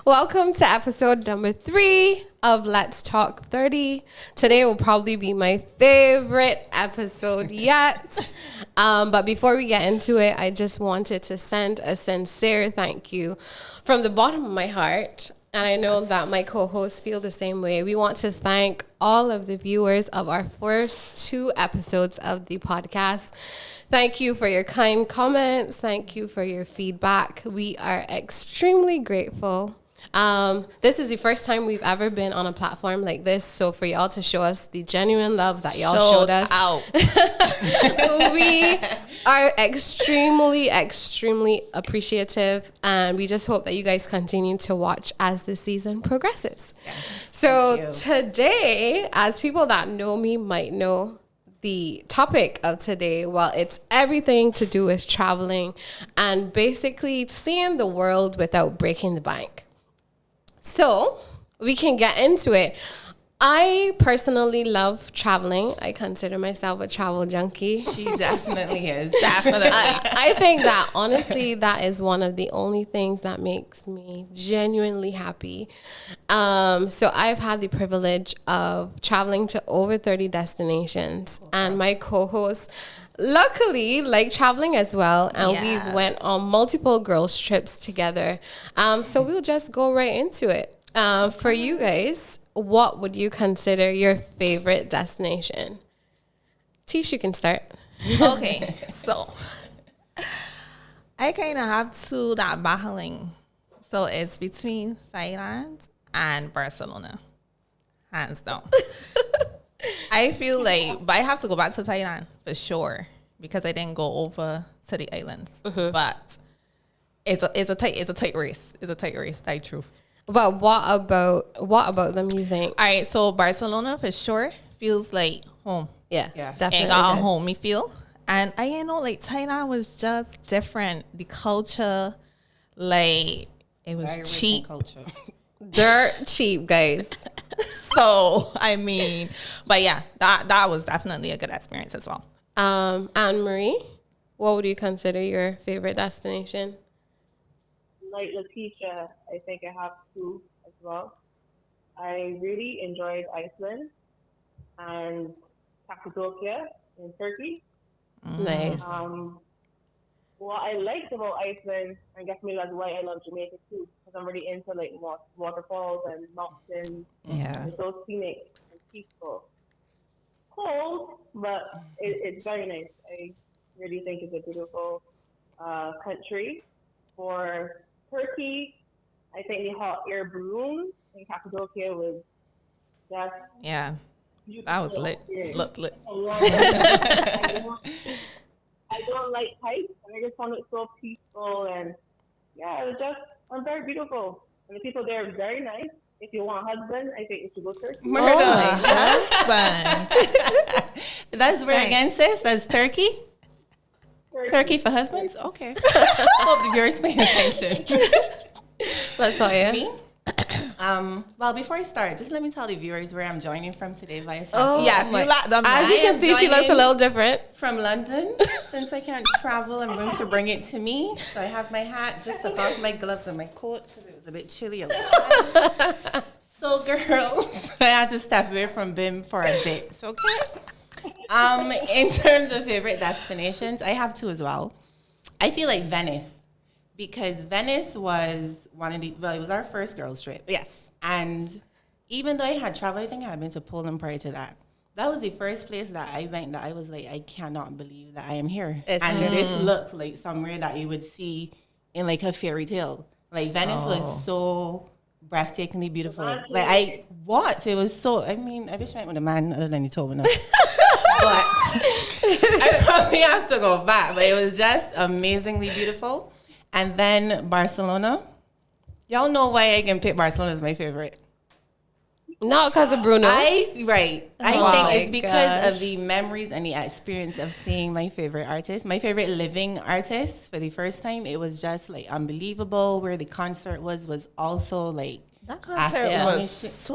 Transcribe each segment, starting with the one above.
Welcome to episode number 3 of Let's Talk 30. Today will probably be my favorite episode yet. But before we get into it, I just wanted to send a sincere thank you from the bottom of my heart. And I know that my co-hosts feel the same way. We want to thank all of the viewers of our first 2 episodes of the podcast. Thank you for your kind comments. Thank you for your feedback. We are extremely grateful. This is the first time we've ever been on a platform like this. So for y'all to show us the genuine love that y'all showed us. We are extremely appreciative. And we just hope that you guys continue to watch as the season progresses. Yes, so today, as people that know me might know, the topic of today, well, it's everything to do with traveling and basically seeing the world without breaking the bank. So we can get into it. I personally love traveling. I consider myself a travel junkie. She definitely is. Definitely. I think that honestly, that is one of the only things that makes me genuinely happy. So I've had the privilege of traveling to over 30 destinations, and my co-hosts luckily like traveling as well, and we went on multiple girls trips together. So we'll just go right into it. For you guys, what would you consider your favorite destination? Tish, you can start. Okay, so I kind of have 2 that battling. So it's between Thailand and Barcelona, hands down. I feel like, but I have to go back to Thailand for sure because I didn't go over to the islands. Mm-hmm. But it's a tight race. It's a tight race. Tight truth. But what about them you think? All right, so Barcelona for sure feels like home. Yeah, definitely. It got a homey feel. And like Thailand was just different. The culture, like it was very cheap. Culture. Dirt cheap, guys. So I mean, but yeah, that was definitely a good experience as well. Anne-Marie, what would you consider your favorite destination? Like Letitia, I think I have 2 as well. I really enjoyed Iceland and Cappadocia in Turkey. Nice. What I liked about Iceland, and guess maybe that's why I love Jamaica too, because I'm really into like waterfalls and mountains. Yeah. It's so scenic and peaceful. Cold, but it's very nice. I really think it's a beautiful country. For Turkey, I think the hot air balloon in Cappadocia was just that was lit. Looked lit. I don't like heights, and I just found it so peaceful, and it was very beautiful. And the people there are very nice. If you want a husband, I think you should go Turkey. Husband. That's where again, sis? That's Turkey? Turkey for husbands? Okay. Hope the viewers paying attention. That's all, yeah. Me? Well, before I start, just let me tell the viewers where I'm joining from today via Yes, you like them. As you can see, she looks a little different. From London. Since I can't travel, I'm going to bring it to me. So I have my hat, just took off my gloves and my coat because it was a bit chilly outside. So, girls, I had to step away from BIM for a bit. Okay? In terms of favorite destinations, I have 2 as well. I feel like Venice. Because Venice was it was our first girls trip. Yes. And even though I had traveled, I think I had been to Poland prior to that. That was the first place that I went that I was like, I cannot believe that I am here. This looks like somewhere that you would see in like a fairy tale. Like Venice was so breathtakingly beautiful. It was so, I mean, I wish I went with a man other than you told me. But I probably have to go back. But it was just amazingly beautiful. And then Barcelona. Y'all know why I can pick Barcelona as my favorite. Not because of Bruno. I think it's because of the memories and the experience of seeing my favorite artist, my favorite living artist for the first time. It was just like unbelievable. Where the concert was also like that concert was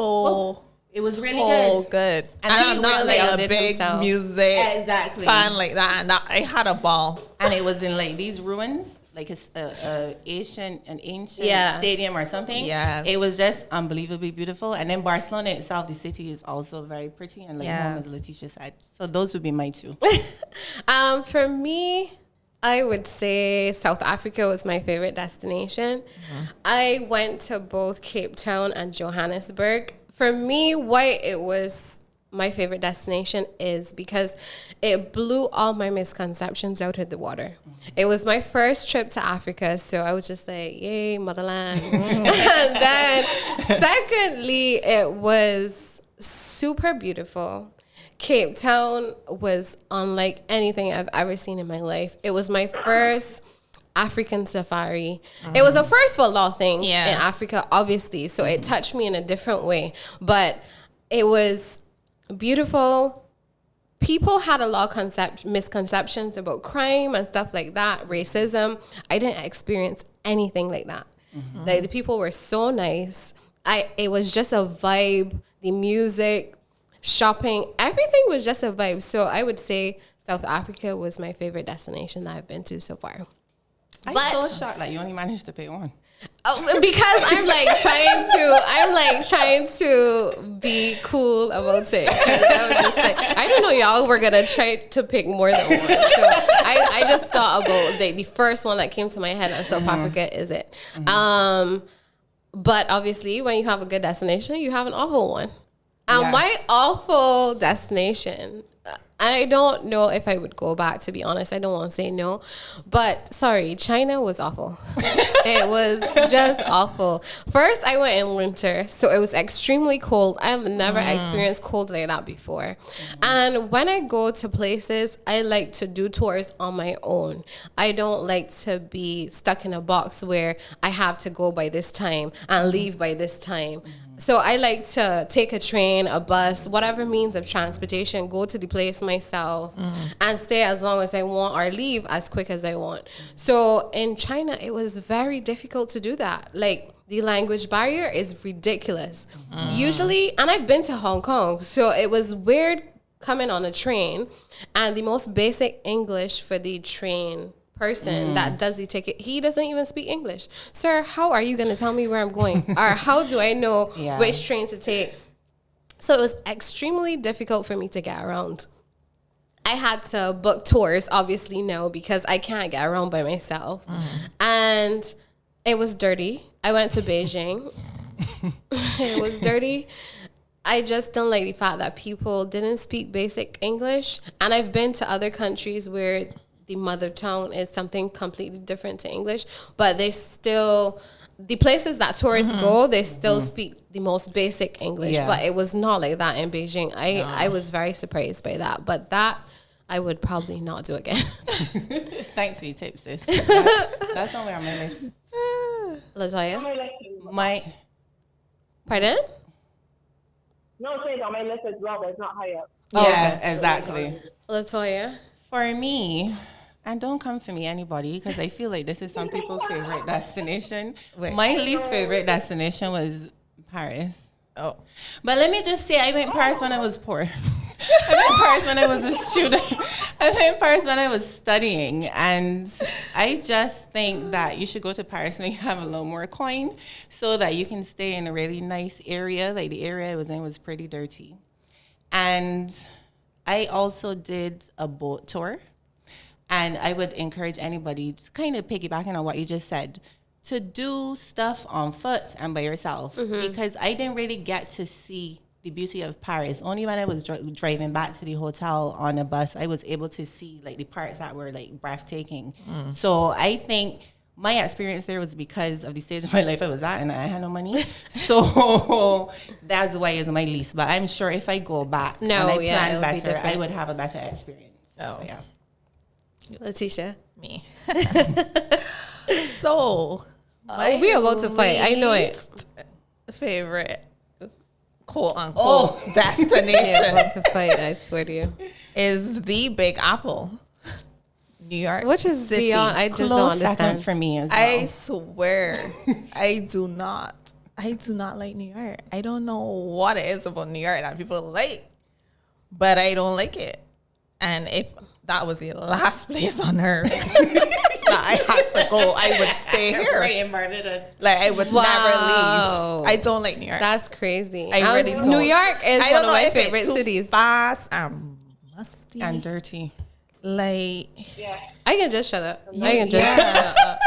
it was really good. And I'm not like a big music fan like that. And I had a ball. And it was in like these ruins. like an ancient Yeah. stadium or something. Yes. It was just unbelievably beautiful. And then Barcelona itself, the city is also very pretty and like home, Yes. as Letitia said. So those would be my two. For me, I would say South Africa was my favorite destination. I went to both Cape Town and Johannesburg. For me, why it was my favorite destination is because it blew all my misconceptions out of the water. It was my first trip to Africa, so I was just like, yay, motherland. And then secondly, it was super beautiful. Cape Town was unlike anything I've ever seen in my life. It was my first African safari. It was a first for a lot of things in Africa, obviously. So it touched me in a different way. But it was beautiful. People had a lot of misconceptions about crime and stuff like that, racism. I didn't experience anything like that. Like, the people were so nice. It was just a vibe. The music, shopping, everything was just a vibe. So I would say South Africa was my favorite destination that I've been to so far. I'm so shocked that you only managed to pick one. Oh, because I'm trying to be cool about it. I was just like, I didn't know y'all were gonna try to pick more than one. So I just thought about the first one that came to my head, and South Africa is it. But obviously, when you have a good destination, you have an awful one. And my awful destination, I don't know if I would go back, to be honest. I don't want to say no. But sorry, China was awful. It was just awful. First, I went in winter, so it was extremely cold. I have never experienced cold like that before. And when I go to places, I like to do tours on my own. I don't like to be stuck in a box where I have to go by this time and leave by this time. So I like to take a train, a bus, whatever means of transportation, go to the place myself and stay as long as I want or leave as quick as I want. So in China, it was very difficult to do that. Like, the language barrier is ridiculous. Usually, and I've been to Hong Kong, so it was weird coming on a train and the most basic English for the train person that does the ticket, he doesn't even speak English. Sir, how are you going to tell me where I'm going? Or how do I know which train to take? So it was extremely difficult for me to get around. I had to book tours, obviously, no, because I can't get around by myself. And it was dirty. I went to Beijing. It was dirty. I just don't like the fact that people didn't speak basic English. And I've been to other countries where the mother tongue is something completely different to English, but they still, the places that tourists go, they still speak the most basic English, but it was not like that in Beijing. I was very surprised by that, but that I would probably not do again. Thanks for your tips, sis. That's somewhere on my list. LaToya? Pardon? No, it's on my list as well, but it's not high up. Yeah, exactly. LaToya? For me, and don't come for me, anybody, because I feel like this is some people's favorite destination. My least favorite destination was Paris. Oh. But let me just say, I went to Paris when I was poor. I went to Paris when I was a student. I went to Paris when I was studying. And I just think that you should go to Paris when you have a little more coin so that you can stay in a really nice area. Like, the area I was in was pretty dirty. And I also did a boat tour. And I would encourage anybody, just kind of piggybacking on what you just said, to do stuff on foot and by yourself. Because I didn't really get to see the beauty of Paris. Only when I was driving back to the hotel on a bus, I was able to see like the parts that were like breathtaking. So I think my experience there was because of the stage of my life I was at, and I had no money. So that's why it's my least. But I'm sure if I go back and I plan better, I would have a better experience. So yeah. Letitia? Me. So, we are about to fight. I know it. Favorite, quote unquote, destination. We're about to fight, I swear to you. Is the Big Apple, New York, which is City. Beyond. I just don't understand. For me as well. I swear, I do not like New York. I don't know what it is about New York that people like, but I don't like it. And if that was the last place on earth that that I had to go, I would stay here. Right in Barbados. Like I would never leave. I don't like New York. That's crazy. I really don't. New York is one of my favorite cities. Fast and musty And dirty. Like I can just shut up. I can just shut up.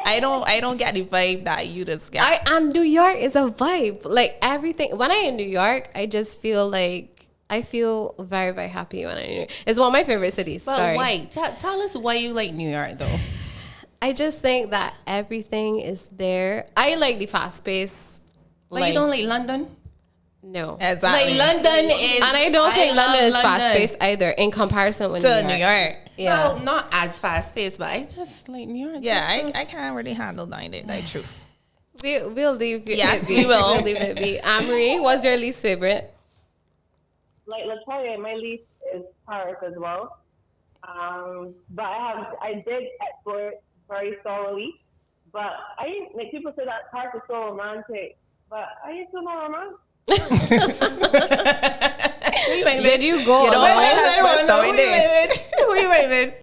I don't get the vibe that you just get. And New York is a vibe. Like everything. When I'm in New York, I just feel like I feel very, very happy when I'm in New York. It's one of my favorite cities. But Sorry. why? Tell us why you like New York, though. I just think that everything is there. I like the fast pace. But you don't like London? No. Exactly. Like London is... And I don't think London is London. fast paced either in comparison with New York. Yeah. Well, not as fast paced, but I just like New York. Yeah, I can't really handle 90, like truth. We'll leave it. Yes, be. we will. We'll leave it be. Marie, what's your least favorite? Like Latoya, my least is Paris as well. But I did explore it very thoroughly. But like people say that Paris is so romantic, but I ain't feel no romance. Did you go? Wait.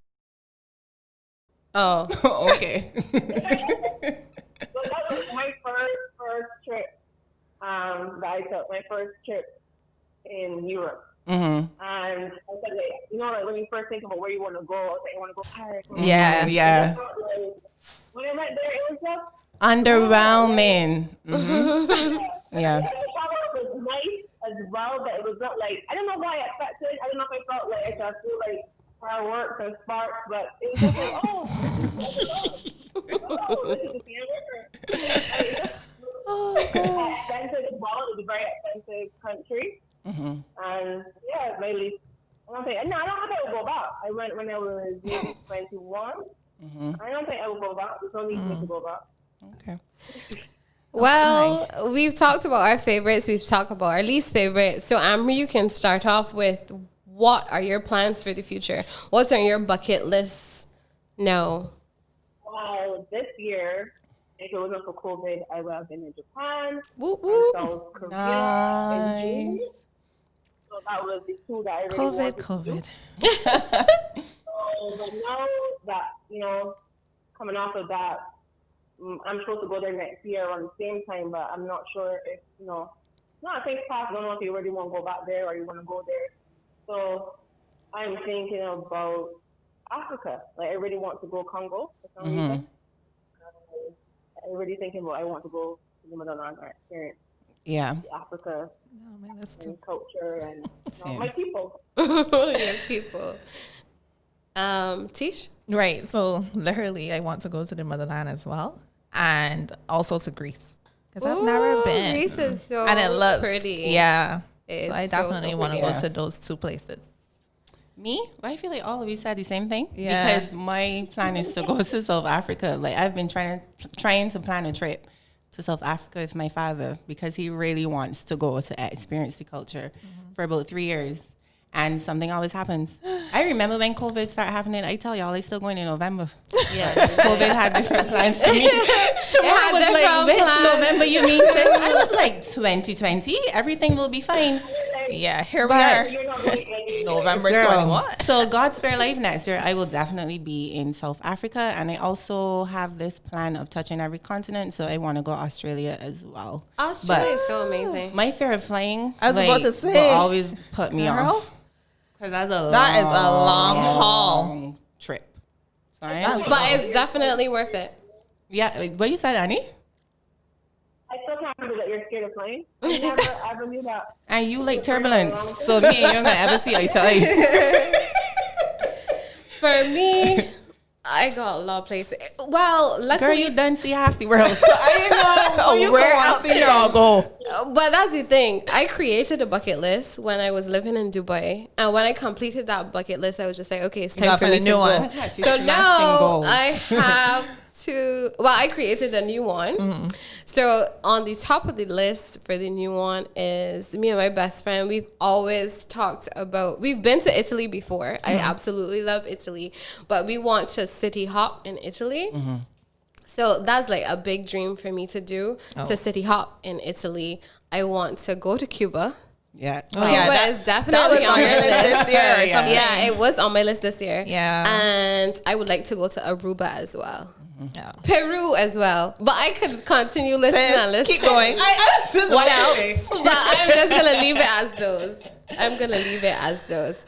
Oh, okay. But that was my first trip that I took. My first trip in Europe. Mm-hmm. And I said, like when you first think about where you want to go, I was like, I want to go Paris. Yeah. When I went there, it was just underwhelming. Mm-hmm. Yeah. The travel was nice as well, but it was not like, I don't know why I expected. I don't know if I felt like I feel like fireworks and sparks, but it was just like, this is fireworks. Expensive as well. It was a very expensive country. Mm-hmm. And yeah, mainly. I don't think I would go back. I went when I was 21. Mm-hmm. I don't think I would go back. There's no need for me to go back. Okay. well, we've talked about our favorites. We've talked about our least favorite. So, Amber, you can start off with what are your plans for the future? What's on your bucket list? No. Well, this year, if it wasn't for COVID, I would have been in Japan, Woo woo. South Korea, Nice. in June. So that was the two that I really wanted COVID. to do. But now that, coming off of that, I'm supposed to go there next year around the same time, but I'm not sure if, I think past, I don't know if you really want to go back there or you want to go there. So I'm thinking about Africa. Like, I really want to go Congo for some reason. I'm really thinking about I want to go to the Motherland or experience Africa and culture and my people. Your people. Tish? Right. So literally, I want to go to the motherland as well, and also to Greece because I've never been. Greece is so and it looks pretty. Yeah. It's so I definitely want to go to those two places. Me? I feel like all of you said the same thing. Yeah. Because my plan is to go to South Africa. Like, I've been trying to plan a trip to South Africa with my father because he really wants to go to experience the culture for about 3 years. And something always happens. I remember when COVID started happening. I tell y'all, they still going in November. Yeah. COVID had different plans for me. Shamora was like, which plans. November you mean? Sis? I was like, 2020. Everything will be fine. Yeah, here we are. November 21. So God spare life next year, I will definitely be in South Africa. And I also have this plan of touching every continent. So I want to go Australia as well. Australia is so amazing. My fear of flying, I was about to say, will always put me off. Because that is a long haul trip. But it's definitely worth it. Yeah, what you said, Annie? I still can't believe that you're scared of flying. I never ever knew that. And you like turbulence. So me and you ain't gonna ever see eye to eye. For me, I got a lot of places. Well, luckily, girl, you done see half the world. So I ain't know where else did y'all go. But that's the thing. I created a bucket list when I was living in Dubai, and when I completed that bucket list, I was just like, okay, it's time for me to new go. one. So now I have to. Well, I created a new one. So on the top of the list for the new one is me and my best friend. We've always talked about. We've been to Italy before. I absolutely love Italy, but we want to city hop in Italy. So that's like a big dream for me to do, to city hop in Italy. I want to go to Cuba. Yeah. Oh, yeah, Cuba that is definitely was on your list this year or something. Yeah, it was on my list this year. Yeah. And I would like to go to Aruba as well. Yeah. Peru as well. But I could continue listening Sis, and listening. keep going. What else? But I'm just going to leave it as those.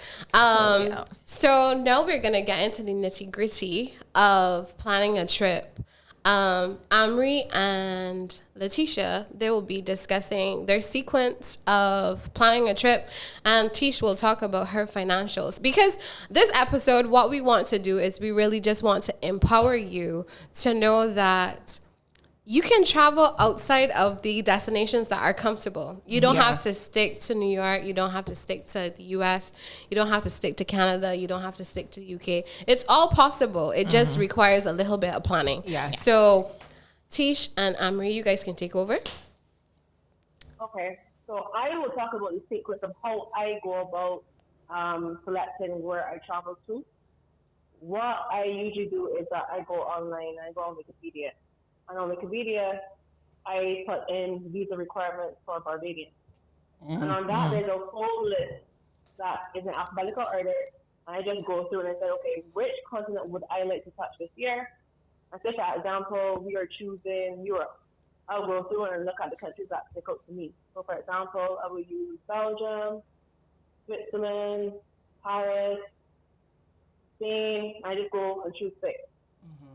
So now we're going to get into the nitty-gritty of planning a trip. Amri and Letitia, they will be discussing their sequence of planning a trip, and Tish will talk about her financials. Because this episode, what we want to do is we really just want to empower you to know that you can travel outside of the destinations that are comfortable. You don't have to stick to New York. You don't have to stick to the US. You don't have to stick to Canada. You don't have to stick to the UK. It's all possible. It just requires a little bit of planning. Yeah. So Tish and Amri, you guys can take over. Okay, so I will talk about the sequence of how I go about selecting where I travel to. What I usually do is that I go online, I go on Wikipedia. And on Wikipedia, I put in visa requirements for Barbadians. And on that, there's a whole list that is in alphabetical order. And I just go through and I say, okay, which continent would I like to touch this year? And say, for example, we are choosing Europe. I'll go through and look at the countries that stick out to me. So, for example, I will use Belgium, Switzerland, Paris, Spain. I just go and choose 6.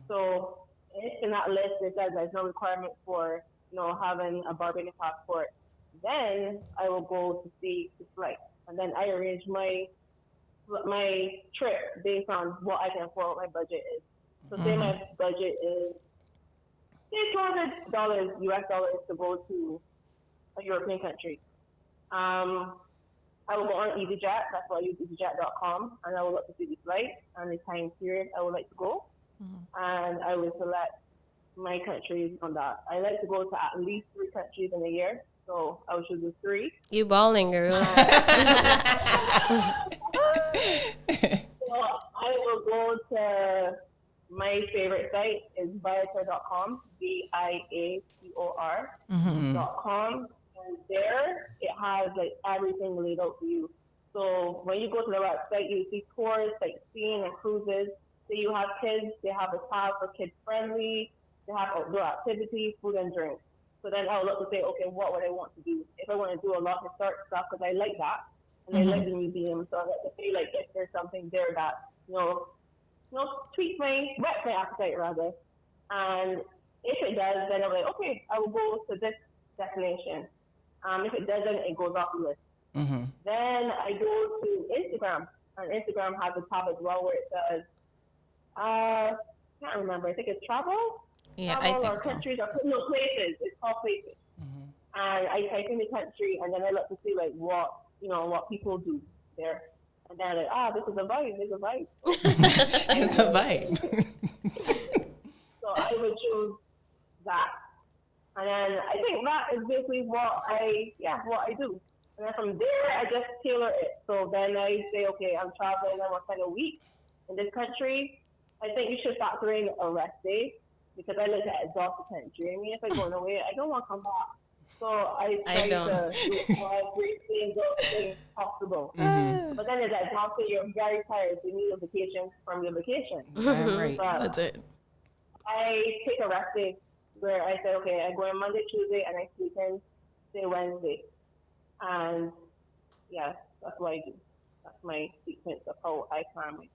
So, in that list, it says there's no requirement for, having a Barbadian passport. Then I will go to see the flight, and then I arrange my trip based on what I can afford, what my budget is. So say my budget is $200 US dollars to go to a European country. I will go on EasyJet. That's why I use EasyJet.com, and I will look to see the flight and the time period I would like to go. And I will select my countries on that. I like to go to at least 3 countries in a year, so I will choose the 3. You balling, girl. So I will go to my favorite site is Viator.com, Viator.com, and there it has like everything laid out for you. So when you go to the website, you see tours, sightseeing, and cruises. So you have kids, they have a tab for kids friendly, they have outdoor activities, food and drink. So then I'll look to say, okay, what would I want to do? If I want to do a lot of historic stuff, because I like that, and I like the museum, so I like to say, like, if there's something there that, tweaks my appetite rather. And if it does, then I'm like, okay, I will go to this destination. If it doesn't, it goes off the list. Then I go to Instagram, and Instagram has a tab as well where it says, I can't remember. I think it's travel. Yeah, travel I think or so. countries or places. It's called places. And I type in the country, and then I look to see like what people do there. And then I'm like, this is a vibe. There's a vibe. It's a vibe. So I would choose that. And then I think that is basically what I do. And then from there, I just tailor it. So then I say, okay, I'm traveling. I want to spend a week in this country. I think you should factor in a rest day because I like to exhaust the country. I mean, if I go away, I don't want to come back. So I try to do as briefly and go as possible. But then it's exhausted. You're very tired. You need a vacation from your vacation. Right. That's it. I take a rest day where I say, okay, I go on Monday, Tuesday, and I sleep in, say Wednesday. And yeah, that's what I do. That's my sequence of how I plan my trip.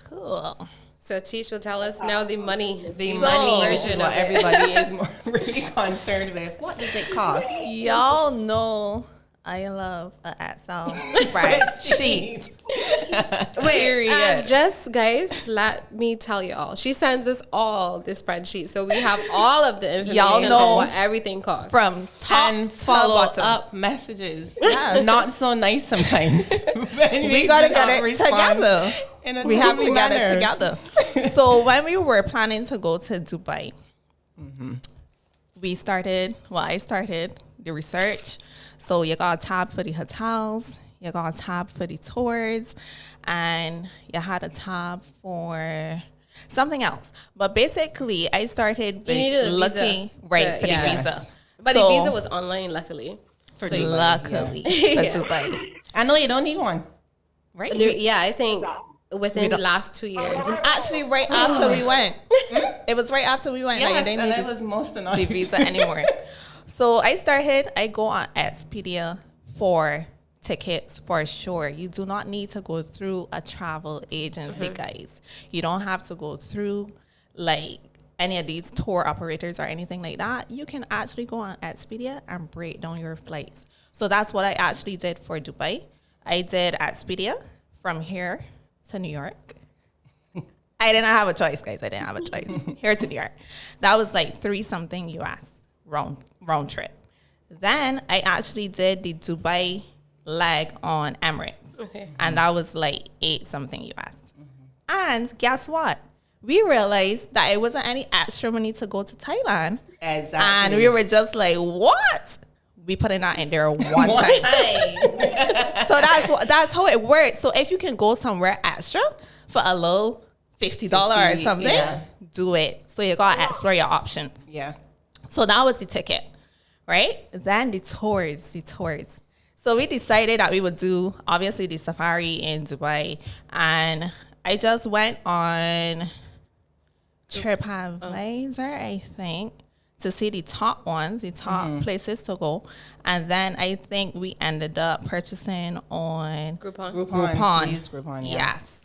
Cool. So Tish will tell us now the money. The money version what everybody is more really concerned with. What does it cost? Y'all know I love an Excel spreadsheet. Wait, just guys, let me tell y'all. She sends us all the spreadsheet, so we have all of the information Y'all know what everything costs. From top And to follow bottom. up messages. Yes. Not so nice sometimes. We gotta get it together. We have to get it together. So when we were planning to go to Dubai, I started the research. So you got a tab for the hotels, you got a tab for the tours, and you had a tab for something else. But basically, I started You needed a looking visa for the yes. visa. But the visa was online, luckily. For So Dubai, luckily, Yeah. for Dubai. I know you don't need one, right? Yeah, I think within the last 2 years. Actually, right after we went. It was right after we went. Yes, Like, they and didn't that was most the annoying. visa anymore. So I go on Expedia for tickets for sure. You do not need to go through a travel agency, guys. You don't have to go through like any of these tour operators or anything like that. You can actually go on Expedia and break down your flights. So that's what I actually did for Dubai. I did Expedia from here to New York. I didn't have a choice, guys. I didn't have a choice. Here to New York. That was like 3 something US round trip. Then I actually did the Dubai leg on Emirates. Okay. And that was like 8 something US. And guess what? We realized that it wasn't any extra money to go to Thailand. Exactly. And we were just like, what? We put it out in there one time. So that's how it works. So if you can go somewhere extra for a low $50 or something, yeah. do it. So you gotta explore your options. Yeah. So that was the ticket, right? Then the tours. So we decided that we would do obviously the safari in Dubai, and I just went on TripAdvisor, I think, to see the top ones, the top places to go. And then I think we ended up purchasing on Groupon. We use Groupon, yeah. Yes.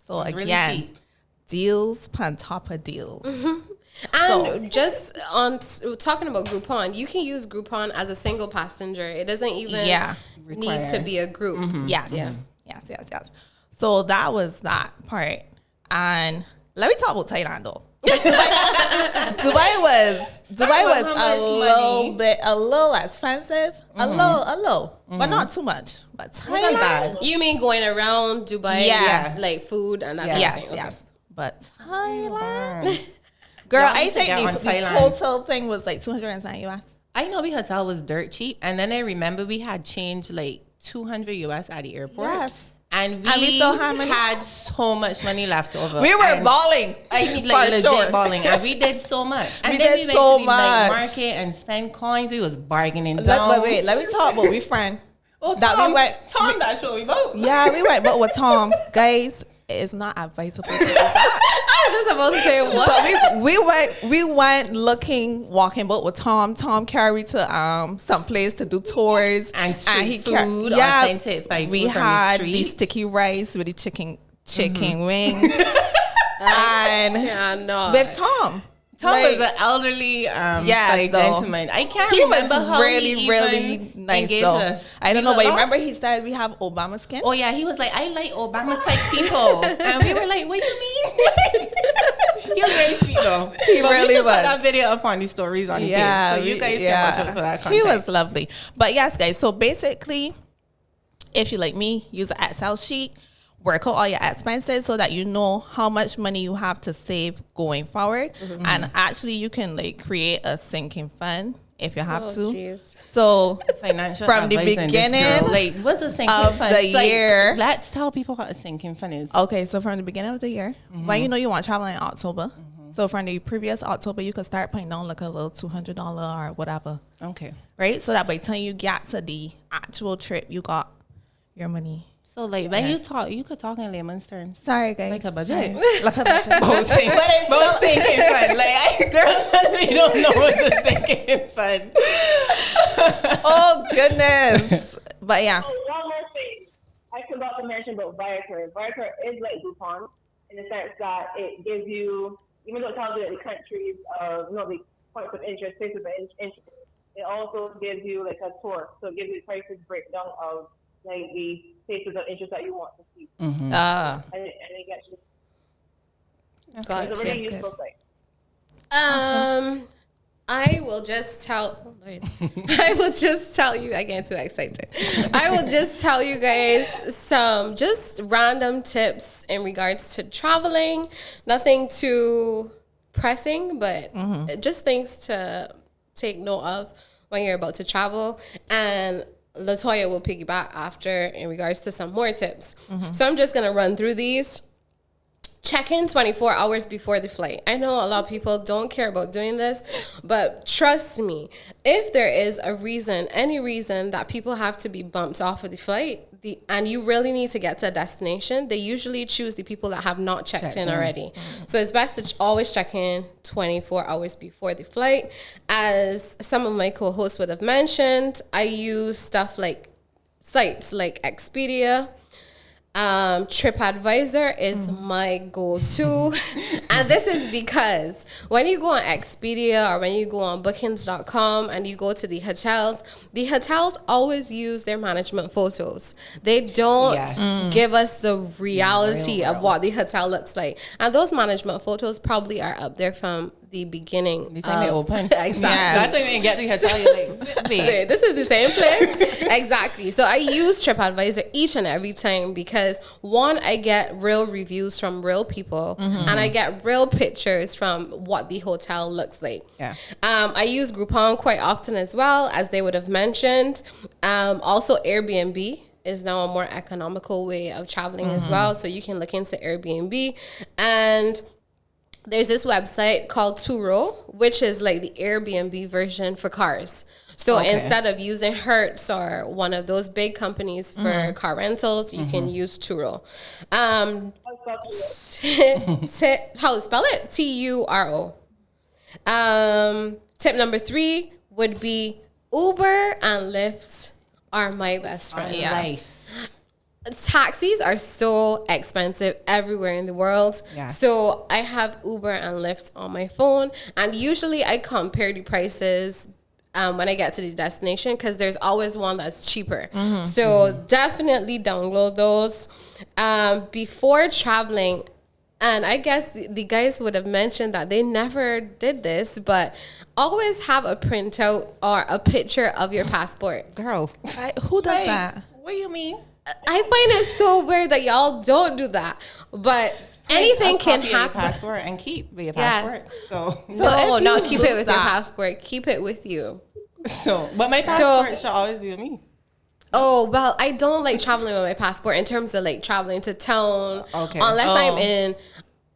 So It's really again, cheap. deals on top of deals. And just on talking about Groupon, you can use Groupon as a single passenger. It doesn't even need to be a group. Yes. Yeah. Yes. So that was that part. And let me talk about Thailand though. Dubai was a little expensive, a little, but not too much. But Thailand, You mean going around Dubai, Yeah. like food and that yes, sort of thing? yes. But Thailand, girl, Y'all I need to think get on the Thailand. total thing was like 210 US. I know the hotel was dirt cheap, and then I remember we had changed like 200 US at the airport. Yes. And And we still had money. had so much money left over. We were And balling. I mean, like for legit sure. balling, and we did so much. And We then did we went so to the night much. market and spent coins. We was bargaining down. Let me talk about we friend. Oh, that Tom, we went. Tom, that show we both. Yeah, we went, but with Tom, guys, it's not advisable to do that. I was just supposed to say what? But we went walking boat with Tom. Tom carried to some place to do tours And street food, authentic Thai we food from the had the street. sticky rice with the chicken wings, and Yeah, no. with Tom. Tom Like, was an elderly yes, like, though. gentleman. I can't he remember was how really, he really even nice engaged though. us. I don't We know, but got remember lost. he said we have Obama skin. Oh yeah, he was like, I like Obama type people, and we were like, what do you mean? He was very sweet though. He But really we should was. Put that video up on the stories on the page, so you guys can watch out for that content. He was lovely. But yes, guys, so basically, if you like me, use an Excel sheet, work out all your expenses so that you know how much money you have to save going forward. And actually, you can like create a sinking fund if you have to. Geez. So Financial from the advice in this beginning girl. Like, what's a sinking of fund? the year. Let's tell people what a sinking fund is. Okay, so from the beginning of the year, when you know you want to travel in October, so from the previous October, you could start putting down like a little $200 or whatever, Okay. right? So that by the time you get to the actual trip, you got your money. So like when you talk, you could talk in layman's terms. Sorry, guys. Like a budget. Sorry. Like a budget. Both sinking fund. Like, girl, you don't know what the sinking fund. Oh, goodness. But yeah. Oh, one more thing. I forgot to mention about Viator. Viator is like Groupon in the sense that it gives you, even though it tells you the countries of, the points of interest, places of interest, it also gives you like a tour. So it gives you prices breakdown of like the places of interest that you want to see. And it gets you. It's a really Gotcha. useful site. I will just tell. I will just tell you. I get too excited. I will just tell you guys some just random tips in regards to traveling. Nothing too pressing, but just things to take note of when you're about to travel. And Latoya will piggyback after in regards to some more tips. So I'm just gonna run through these. check in 24 hours before the flight. I know a lot of people don't care about doing this, but trust me, if there is a reason, any reason that people have to be bumped off of the flight, and you really need to get to a destination, they usually choose the people that have not checked in already. So it's best to always check in 24 hours before the flight. As some of my co-hosts would have mentioned, I use stuff like sites like Expedia. TripAdvisor is my go-to. And this is because when you go on Expedia or when you go on bookings.com and you go to the hotels always use their management photos. They don't give us the reality of what the hotel looks like. And those management photos probably are up there from the beginning. Anytime they open. Exactly. That's when you get to the hotel, you're like, wait. This is the same place? Exactly. So I use TripAdvisor each and every time because one, I get real reviews from real people and I get real pictures from what the hotel looks like. Yeah. I use Groupon quite often as well, as they would have mentioned. Also Airbnb is now a more economical way of traveling as well. So you can look into Airbnb. And there's this website called Turo, which is like the Airbnb version for cars. So instead of using Hertz or one of those big companies for car rentals, you can use Turo. How spell it? Turo. Tip number 3 would be Uber and Lyft are my best friends. Life. Taxis are so expensive everywhere in the world. Yeah. So I have Uber and Lyft on my phone. And usually I compare the prices when I get to the destination because there's always one that's cheaper. So definitely download those. Before traveling, and I guess the guys would have mentioned that they never did this, but always have a printout or a picture of your passport. Girl. Who does that? What do you mean? I find it so weird that y'all don't do that, but anything can happen. Your passport and keep your passport. So not keep it with your passport. Keep it with you. But my passport should always be with me. Oh, well, I don't like traveling with my passport in terms of like traveling to town. Unless I'm in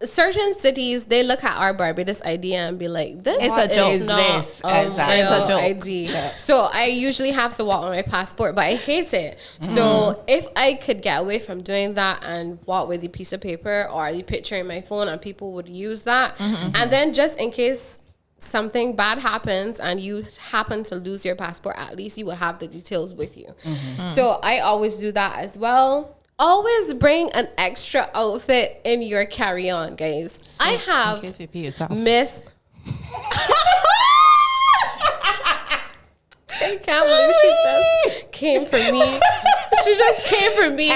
certain cities, they look at our Barbados ID and be like, "This is a joke. It's a joke." ID. Yeah. So I usually have to walk with my passport, but I hate it. So if I could get away from doing that and walk with the piece of paper or the picture in my phone, and people would use that, and then just in case something bad happens and you happen to lose your passport, at least you will have the details with you. So I always do that as well. Always bring an extra outfit in your carry-on, guys. So, I have Miss. I can't believe she just came for me. She just came for me.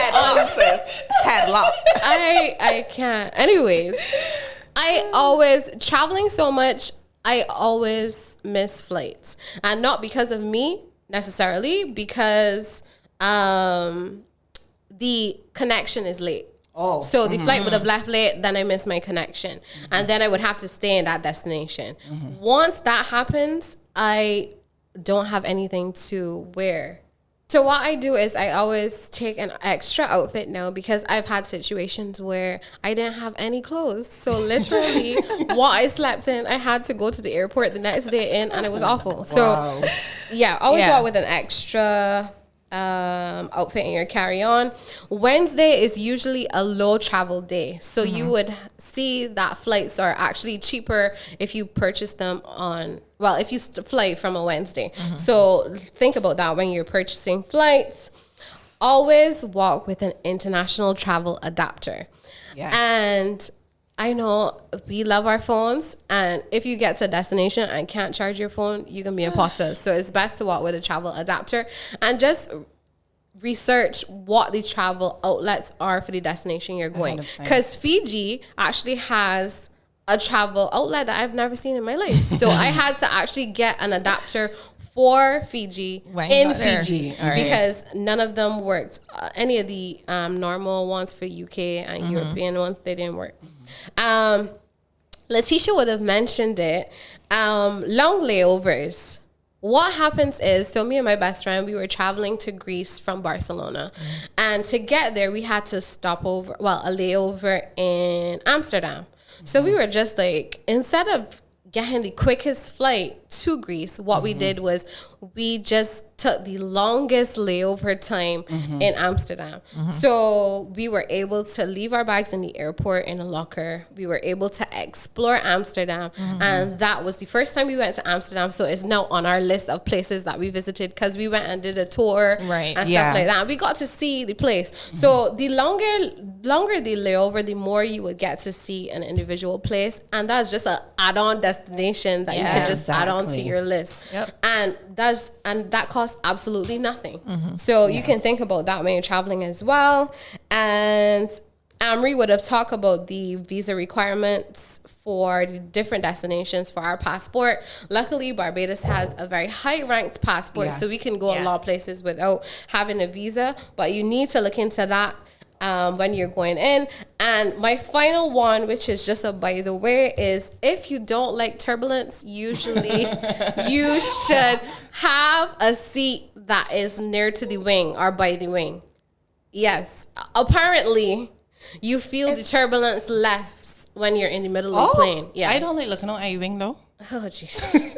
Headlock. I can't. Anyways, I always traveling so much. I always miss flights, and not because of me necessarily, because the connection is late. So the flight would have left late, then I miss my connection. And then I would have to stay in that destination. Once that happens, I don't have anything to wear. So what I do is I always take an extra outfit now because I've had situations where I didn't have any clothes. So literally what I slept in, I had to go to the airport the next day in, and it was awful. So always walk with an extra outfit in your carry-on. Wednesday is usually a low travel day, so you would see that flights are actually cheaper if you purchase them if you fly from a Wednesday. So think about that when you're purchasing flights. Always walk with an international travel adapter. And I know we love our phones, and if you get to a destination and can't charge your phone, you can be a potter. So it's best to walk with a travel adapter and just research what the travel outlets are for the destination you're going. Because Fiji actually has a travel outlet that I've never seen in my life. So I had to actually get an adapter for Fiji in Fiji because none of them worked. Any of the normal ones for UK and European ones, they didn't work. Letitia would have mentioned it. Long layovers. what happens is, so me and my best friend, we were traveling to Greece from Barcelona. And to get there, we had to stop over, a layover in Amsterdam. So we were just like, instead of getting the quickest flight to Greece, what we did was we just took the longest layover time in Amsterdam. So we were able to leave our bags in the airport in a locker. We were able to explore Amsterdam. And that was the first time we went to Amsterdam. So it's now on our list of places that we visited because we went and did a tour and stuff like that. We got to see the place. So the longer the layover, the more you would get to see an individual place. And that's just an add-on destination that you could just add on to your list. And that costs absolutely nothing. So you can think about that when you're traveling as well. And Amri would have talked about the visa requirements for the different destinations for our passport. Luckily, Barbados has a very high-ranked passport, so we can go a lot of places without having a visa. But you need to look into that when you're going in. And my final one, which is just a by the way, is if you don't like turbulence, usually you should have a seat that is near to the wing or by the wing. Yes. Apparently, you feel the turbulence less when you're in the middle of the plane. Yeah. I don't like looking on a wing though. Oh, jeez.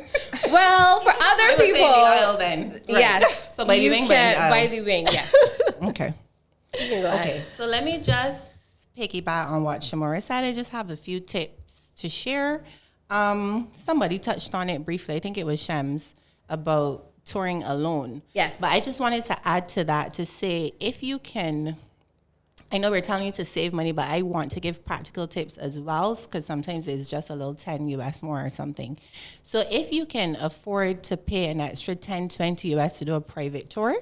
Well, for other people. The aisle then. Right. Yes. So by the wing, by the wing, yes. Okay. You can go ahead. Okay, so let me just piggyback on what Shamora said. I just have a few tips to share. Somebody touched on it briefly. I think it was Shems about touring alone. Yes. But I just wanted to add to that to say, if you can, I know we're telling you to save money, but I want to give practical tips as well, because sometimes it's just a little 10 US more or something. So if you can afford to pay an extra 10, 20 US to do a private tour,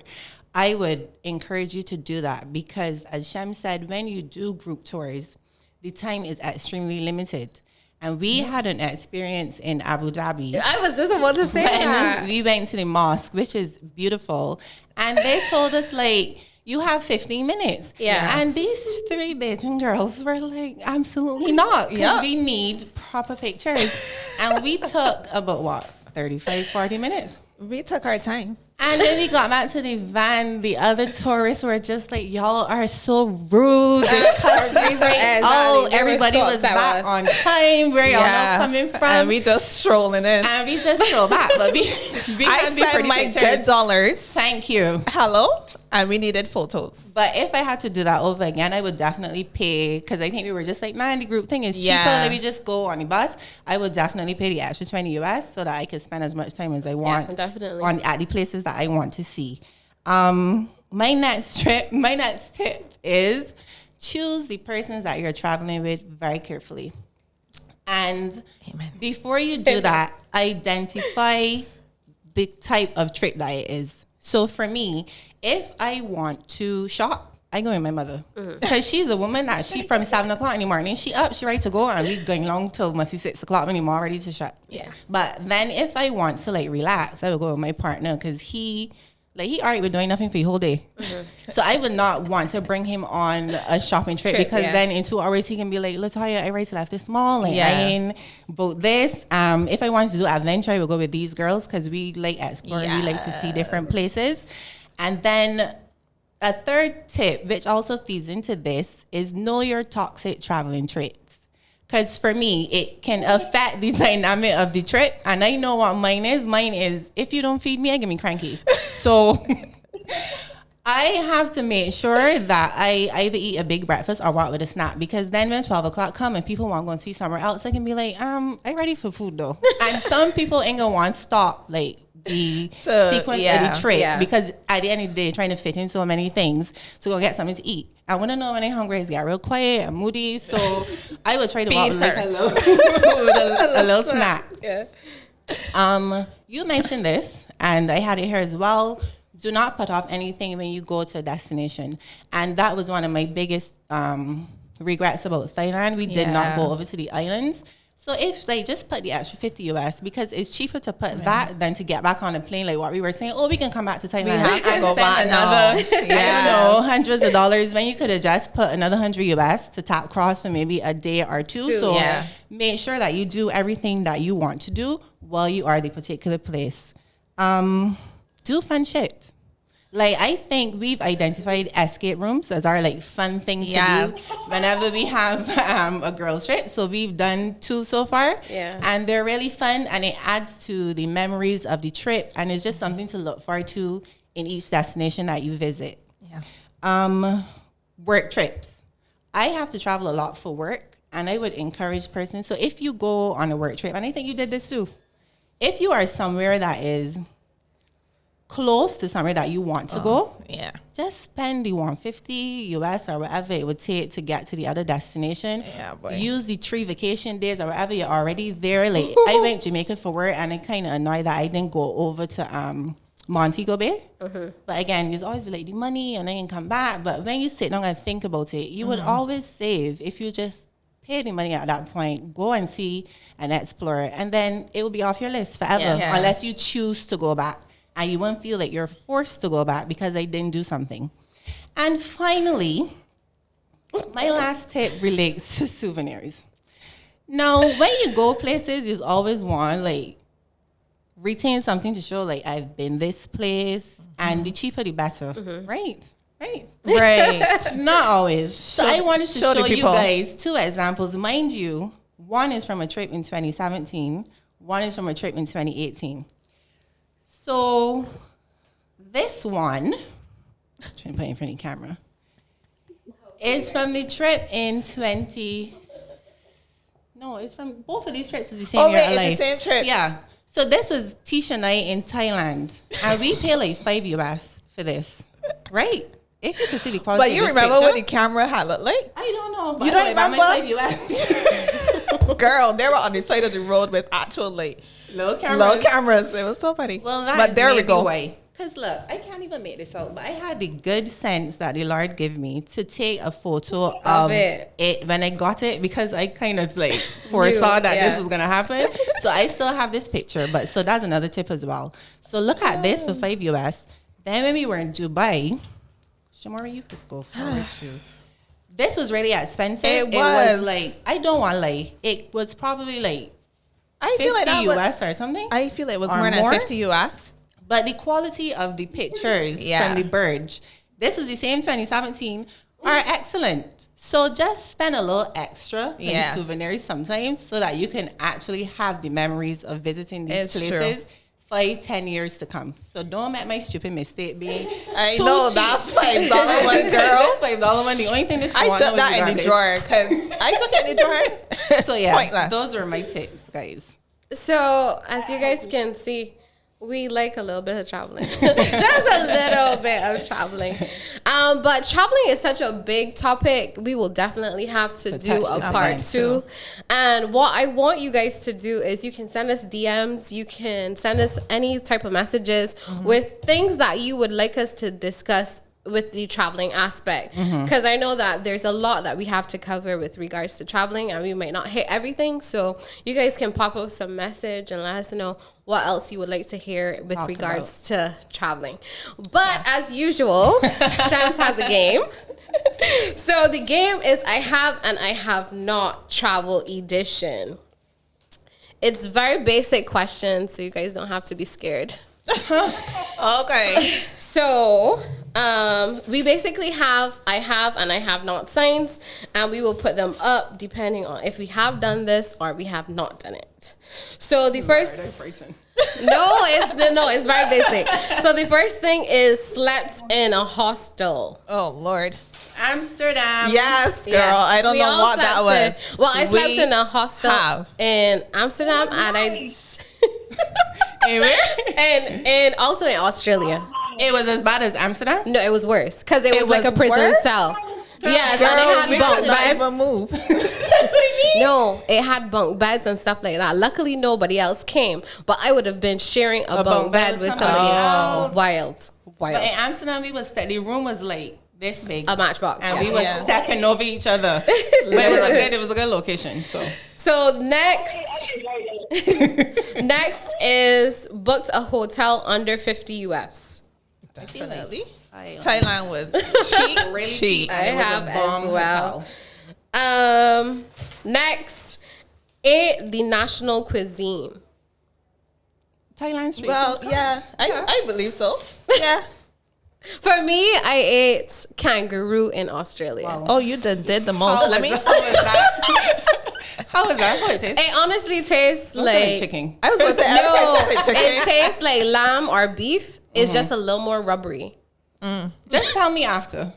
I would encourage you to do that, because as Shem said, when you do group tours, the time is extremely limited. And we had an experience in Abu Dhabi. I was just about to say that. We went to the mosque, which is beautiful. And they told us, like, you have 15 minutes. Yeah. And these 3 Beijing girls were like, absolutely not. Because we need proper pictures. And we took about, 35, 40 minutes. We took our time. And then we got back to the van. The other tourists were just like, y'all are so rude. Everybody was back on time. Where y'all not coming from? And we just strolling in. And we just stroll back. But we I spent my good dollars. Thank you. Hello? And we needed photos. But if I had to do that over again, I would definitely pay, because I think we were just like, man, the group thing is cheaper. Let me just go on the bus. I would definitely pay the extra 20 US so that I could spend as much time as I want at the places that I want to see. My next tip is choose the persons that you're traveling with very carefully. And before you do that, identify the type of trip that it is. So for me, if I want to shop, I go with my mother. Because she's a woman that she from 7 o'clock in the morning, she ready to go, and we going long till must be 6 o'clock when I'm all ready to shop. Yeah. But then if I want to like relax, I will go with my partner, because he already been doing nothing for the whole day. So I would not want to bring him on a shopping trip because then in 2 hours he can be like, Latoya, I already left this mall. Like, I ain't about this. If I wanted to do adventure, I would go with these girls because we like exploring. We like to see different places. And then a third tip, which also feeds into this, is know your toxic traveling traits. Because for me, it can affect the dynamic of the trip. And I know what mine is. Mine is, if you don't feed me, I get me cranky. So I have to make sure that I either eat a big breakfast or walk with a snack. Because then when 12 o'clock come and people want to go and see somewhere else, I can be like, I ready for food though. And some people ain't going to want to stop like the sequence of the trip because at the end of the day, trying to fit in so many things to go get something to eat. I want to know when I'm hungry, is get real quiet and moody. So I would try to walk with like a little snack. Yeah. You mentioned this, and I had it here as well. Do not put off anything when you go to a destination. And that was one of my biggest regrets about Thailand. We did not go over to the islands. So if they just put the extra 50 US, because it's cheaper to put that than to get back on a plane, like what we were saying, we can come back to Thailand. We have to go back another, I don't know, hundreds of dollars, when you could have just put another 100 US to tap cross for maybe a day or two. So make sure that you do everything that you want to do while you are at the particular place. Do fun shit. Like, I think we've identified escape rooms as our like fun thing to do whenever we have a girls trip. So we've done 2 so far, and they're really fun, and it adds to the memories of the trip, and it's just something to look forward to in each destination that you visit. Work trips. I have to travel a lot for work, and I would encourage persons. So if you go on a work trip, and I think you did this too, if you are somewhere that is close to somewhere that you want to go, just spend the $150 US or whatever it would take to get to the other destination. Use the 3 vacation days or wherever you're already there. Like, I went to Jamaica for work, and it kind of annoyed that I didn't go over to Montego Bay. But again, you'd always be like, the money, and I didn't come back. But when you sit down and think about it, you would always save if you just pay the money at that point, go and see and explore, and then it will be off your list forever unless you choose to go back. And you won't feel like you're forced to go back because I didn't do something. And finally, my last tip relates to souvenirs. Now, when you go places, you always want, like, retain something to show, like, I've been this place. And the cheaper, the better. Right. Not always. So I wanted to show you guys 2 examples. Mind you, one is from a trip in 2017. One is from a trip in 2018. So this one, I'm trying to put it in front of the camera, is from the trip in it's from both of these trips is the same year. It's the same trip. Yeah. So this was Tisha night in Thailand, and we pay like $5 US for this, right? If you can see the quality. But you remember what the camera had looked like? I don't know. But you don't remember? $5 US. Girl, they were on the side of the road with actual like low cameras. It was so funny. Well, but there we go. Because look, I can't even make this out, but I had the good sense that the Lord gave me to take a photo of it when I got it, because I kind of like foresaw that this was gonna happen. So I still have this picture, but so that's another tip as well. So look at this for $5 US. Then when we were in Dubai, Shamora, you could go forward too. This was really expensive. It was like, I don't want like, it was probably like I feel like that US or something. I feel it was more than 50 US. But the quality of the pictures from the Burj, this was the same 2017, are excellent. So just spend a little extra in souvenirs sometimes so that you can actually have the memories of visiting these places 5-10 years to come. So don't make my stupid mistake being I know cheap. That $5 one, girl. $5 one. The only thing this I took that in the drawer because I took it in the drawer. So yeah, pointless. Those were my tips, guys. So as you guys can see, we like a little bit of traveling. Just a little bit of traveling. But traveling is such a big topic. We will definitely have to do a part 2. And what I want you guys to do is you can send us DMs. You can send us any type of messages with things that you would like us to discuss with the traveling aspect, because I know that there's a lot that we have to cover with regards to traveling, and we might not hit everything. So you guys can pop up some message and let us know what else you would like to hear with regards to traveling. But as usual, Shams has a game. So the game is I have and I have not travel edition. It's very basic questions, so you guys don't have to be scared. Okay. So we basically have I have and I have not signs, and we will put them up depending on if we have done this or we have not done it. So the first it's very basic. So the first thing is slept in a hostel. Oh Lord. Amsterdam. Yes, girl. Yeah. I don't know what that was. Well, I slept in a hostel in Amsterdam, and and also in Australia. It was as bad as Amsterdam? No, it was worse because it was like a prison cell. Yes, and it had bunk beds. No, it had bunk beds and stuff like that. Luckily, nobody else came, but I would have been sharing a bunk bed with somebody else. Wild. But in Amsterdam, the room was like this big, a matchbox, and we were stepping over each other. But it was a good location. So next is booked a hotel under 50 US. Definitely. Thailand was cheap, really cheap. I have as well. Next, ate the national cuisine. Thailand street Well, food yeah, counts. I believe so. Yeah. For me, I ate kangaroo in Australia. Wow. Oh, you did the most. How Let was me. that? How was that? How it taste? It honestly tastes Don't say like chicken. I was going to say, no. I chicken. It tastes like lamb or beef. It's just a little more rubbery. Just tell me after.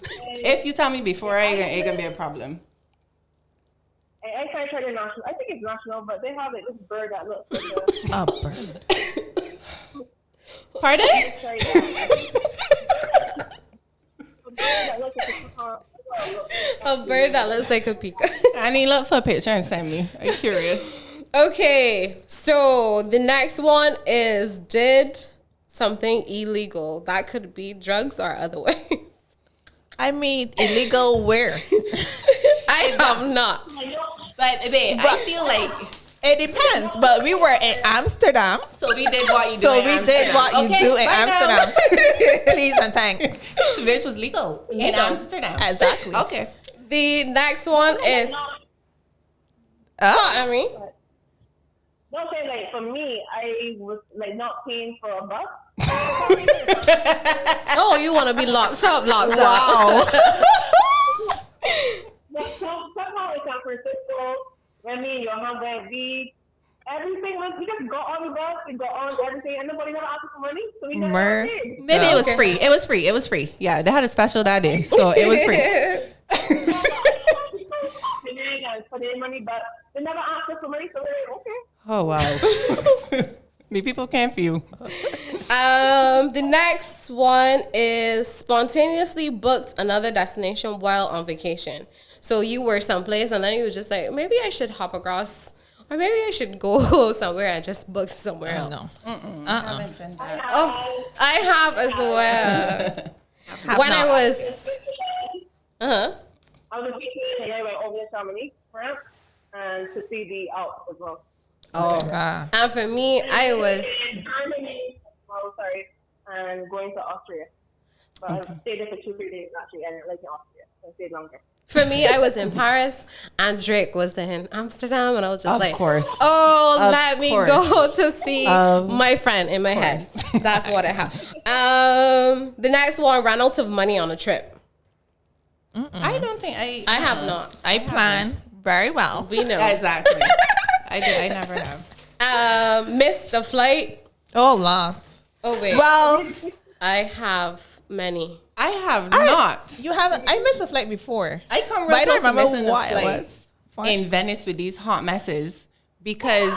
If you tell me before, it gonna be a problem. I tried to national. I think it's national, but they have this bird that looks like A bird. Pardon? A bird that looks like a peacock. I need to look for a picture and send me. I'm curious. Okay, so the next one is did something illegal. That could be drugs or other ways. I mean, illegal where? I have not. But babe, I feel like It depends. But we were in Amsterdam. so we did what you do. So in we Amsterdam. did what you Okay, do in bye now. Amsterdam. Please and thanks. So bitch was legal in Legal. Amsterdam. Exactly. Okay. The next one is I mean, Don't say like for me, I was like not paying for a bus. oh, you want to be locked up. Wow. But somehow in San Francisco, when me and your husband, everything was, we just got on the bus, we got on everything, and nobody never asked us for money, so we never did. Maybe it was free. It was free. It was free. Yeah, they had a special that day, so it was free. And put in money, but they never asked us for money, so we're like, okay. Oh wow. The people can't feel. the next one is spontaneously booked another destination while on vacation. So you were someplace and then you was just like, maybe I should hop across, or maybe I should go somewhere and just book somewhere else. I haven't done that. Oh, I have as well. When I was, I was a teacher and I went over to Chamonix, France, and to see the Alps as well. oh, and for me, I was, Germany, and going to Austria. But I stayed there for 2-3 days actually, and I liked Austria, so I stayed longer. for me, I was in Paris and Drake was in Amsterdam, and I was just Of like, course. oh, Of let me course. go to see Of my friend in my head. That's what I have. The next one, ran out of money on a trip. I don't think I have not. I plan very well. We know. Exactly. I did. I never have. Missed a flight. Oh, lost. Oh wait, Well, I have many. I have not. you haven't. I missed the flight before. I come But I real don't close to remember missing a what it flight was. Fine. in Venice with these hot messes because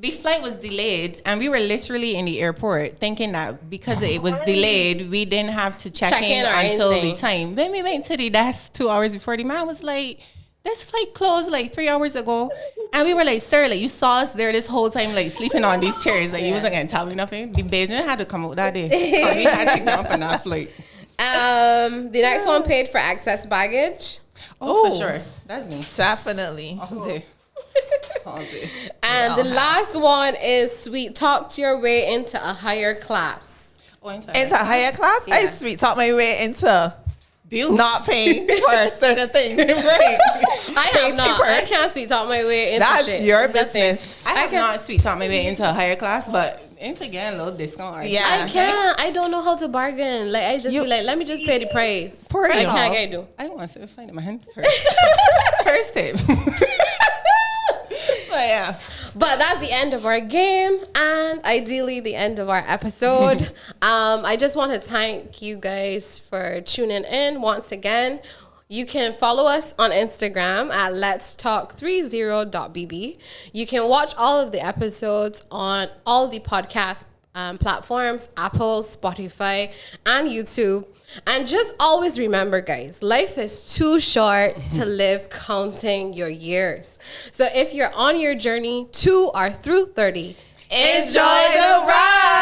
the flight was delayed and we were literally in the airport thinking that because it was delayed we didn't have to check in or until anything. the time. Then we went to the desk 2 hours before. The man was like, this flight closed like 3 hours ago. And we were like, sir, like you saw us there this whole time, like sleeping on these chairs. Like you wasn't gonna tell me nothing. The Beijing had to come out that day. So we had to jump on that flight. The next one, paid for excess baggage. Oh, for Oh. sure. That's me. Definitely. All day. All day. And the last one is sweet talked your way into a higher class. Oh, Into a higher class, I Yeah. sweet talk my way into Bills. not paying for certain things. Right. I Pay have not. cheaper. I can't sweet talk my way into That's shit. your Nothing. business. I have not sweet talk my way into a higher class, but into getting a little discount. Right? Yeah. I can't. I don't know how to bargain. Like I just You- be like, let me just pay the price. Poor I you. can't get do. I don't want to find it in my hand first. First tip. But yeah. But that's the end of our game and ideally the end of our episode. I just want to thank you guys for tuning in once again. You can follow us on Instagram at Let's Talk 30.bb. You can watch all of the episodes on all the podcast platforms, Apple, Spotify, and YouTube. And just always remember, guys, life is too short to live counting your years. So if you're on your journey to or through 30, Enjoy the ride.